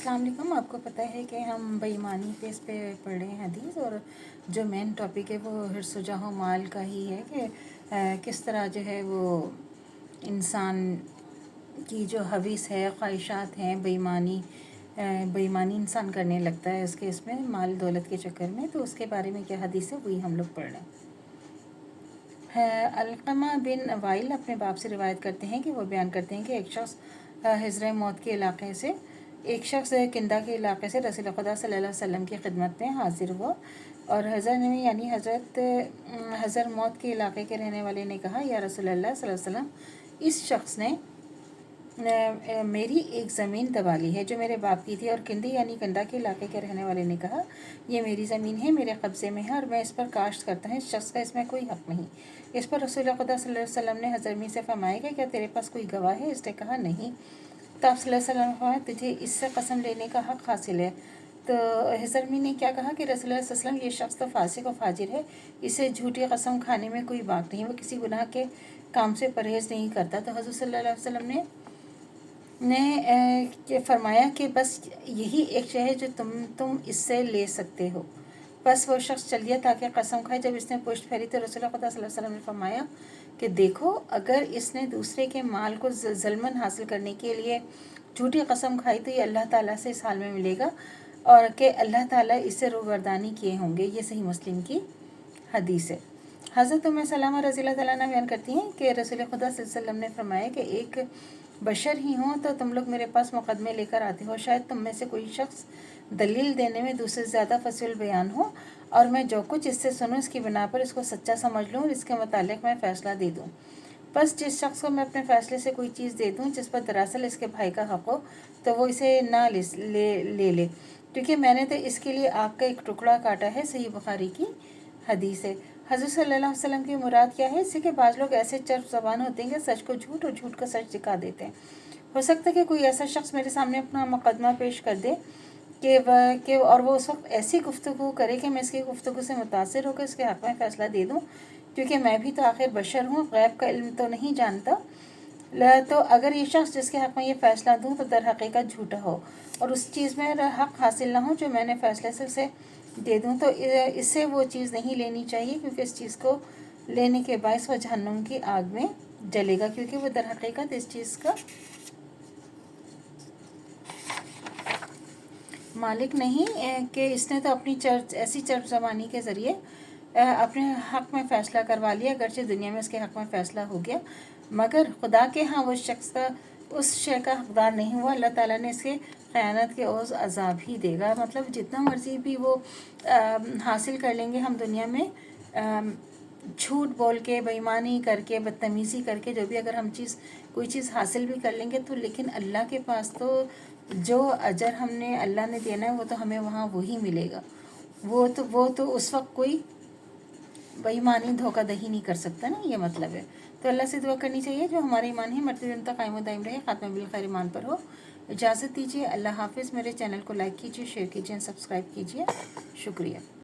अस्सलाम वालेकुम। आपको पता है कि हम बेईमानी पे इस पे पढ़ रहे हैं हदीस, और जो मेन टॉपिक है वो हिर्स व जाह माल का ही है कि किस तरह जो है वो इंसान की जो हवीस है, ख्वाहिशात हैं, बेईमानी इंसान करने लगता है उसके इसमें माल दौलत के चक्कर में। तो उसके बारे में क्या हदीस है वही हम लोग पढ़ रहे हैं। अलक़मा बिन वाइल अपने बाप से रिवायत करते हैं कि वो बयान करते हैं कि एक शख्स हिजर मौत के इलाके से किंदा के इलाके से रसूल खुदा सल्लल्लाहु अलैहि वसल्लम की खिदमत में हाजिर हुआ, और हज़र ने यानी हज़र मौत के इलाके के रहने वाले ने कहा, या रसूल अल्लाह सल्लल्लाहु अलैहि वसल्लम, इस शख्स ने मेरी एक ज़मीन दबा ली है जो मेरे बाप की थी। और किंदी यानी कंदा के इलाके के रहने वाले ने कहा, यह मेरी ज़मीन है, मेरे कब्ज़े में है और मैं इस पर काश्त करता हूँ, इस शख्स का इसमें कोई हक़ नहीं। इस पर रसूल खुदा सल्लल्लाहु अलैहि वसल्लम ने हज़रमी से फरमाया कि क्या तेरे पास कोई गवाह है? इसने कहा नहीं। तो आप सल्लल्लाहु अलैहि वसल्लम ने फरमाया, तुझे इससे कसम लेने का हक़ हासिल है। तो हज़रमी ने क्या कहा कि रसूल सल्लल्लाहु अलैहि वसल्लम, ये शख्स तो फासिक और फाजिर है, इसे झूठी कसम खाने में कोई बात नहीं, वो किसी गुनाह के काम से परहेज़ नहीं करता। तो हज़रत सल्लल्लाहु अलैहि वसल्लम ने फरमाया कि बस यही एक शय है जो तुम इससे ले सकते हो। बस वो शख्स चल दिया ताकि कसम खाए। जब इसने पुश्त फेरी तो रसूल खुदा सल्लल्लाहु अलैहि वसल्लम ने फरमाया कि देखो, अगर इसने दूसरे के माल को ज़ुल्मन हासिल करने के लिए झूठी कसम खाई तो ये अल्लाह ताला से इस हाल में मिलेगा और कि अल्लाह ताला इससे रूबरदानी किए होंगे। ये सही मुस्लिम की हदीस है। हज़रत उम्मे सलमा रज़ियल्लाहु तआला अन्हा बयान करती हैं कि रसूल खुदा सल्लल्लाहु अलैहि वसल्लम ने फरमाया कि एक बशर ही हो तो तुम लोग मेरे पास मुकदमे लेकर आते हो, शायद तुम में से कोई शख्स दलील देने में दूसरे से ज़्यादा फसील बयान हो, और मैं जो कुछ इससे सुनूं इसकी बिना पर इसको सच्चा समझ लूँ और इसके मुतालिक मैं फ़ैसला दे दूँ। बस जिस शख्स को मैं अपने फ़ैसले से कोई चीज़ दे दूँ जिस पर दरअसल इसके भाई का हक़ हो, तो वो इसे ना ले क्योंकि मैंने तो इसके लिए आग का एक टुकड़ा काटा है। सही बुखारी की हदीस है। हज़रत सल्लल्लाहु अलैहि वसल्लम की मुराद क्या है? इससे कि बाज़ लोग ऐसे चर्फ ज़बान होते हैं कि सच को झूठ और झूठ को सच दिखा देते हैं। हो सकता है कि कोई ऐसा शख्स मेरे सामने अपना मुकदमा पेश कर दे और वो उस वक्त ऐसी गुफ्तगू करे कि मैं इसकी गुफ्तगू से मुतासिर होकर इसके हक़ में फ़ैसला दे दूँ, क्योंकि मैं भी तो आखिर बशर हूँ, गैब का इल्म तो नहीं जानता। तो अगर ये शख्स जिसके हक़ में ये फ़ैसला दूँ तो दर हकीकत झूठा हो और उस चीज़ में हक़ हासिल ना हो जो मैंने फ़ैसले से उसे दे दूँ, तो इससे वो चीज़ नहीं लेनी चाहिए, क्योंकि इस चीज़ को लेने के बायस वो जहन्नुम की आग में जलेगा, क्योंकि वो दर हकीकत इस चीज़ का मालिक नहीं कि इसने तो अपनी ऐसी चर्फ ज़बानी के ज़रिए अपने हक़ में फ़ैसला करवा लिया, अगरचे दुनिया में उसके हक़ में फ़ैसला हो गया, मगर खुदा के यहाँ वो शख्स का उस शय का हक़दार नहीं हुआ। अल्लाह ताला ने इसके ख़यानत के ओज़ अज़ाब ही देगा। मतलब जितना मर्ज़ी भी वो हासिल कर लेंगे हम दुनिया में, झूठ बोल के, बेईमानी करके, बदतमीज़ी करके, जो भी अगर हम कोई चीज़ हासिल भी कर लेंगे तो लेकिन अल्लाह के पास तो जो अजर अल्लाह ने देना है वो तो हमें वहाँ वही मिलेगा। वो तो उस वक्त कोई बेईमानी धोखाधड़ी नहीं कर सकता ना, ये मतलब है। तो अल्लाह से दुआ करनी चाहिए जो हमारा ईमान है मरते दिन तक कायम दायम रहे, ख़ात्मा बिल खैर ईमान पर हो। इजाज़त दीजिए। अल्लाह हाफ़िज़। मेरे चैनल को लाइक कीजिए, शेयर कीजिए, सब्सक्राइब कीजिए। शुक्रिया।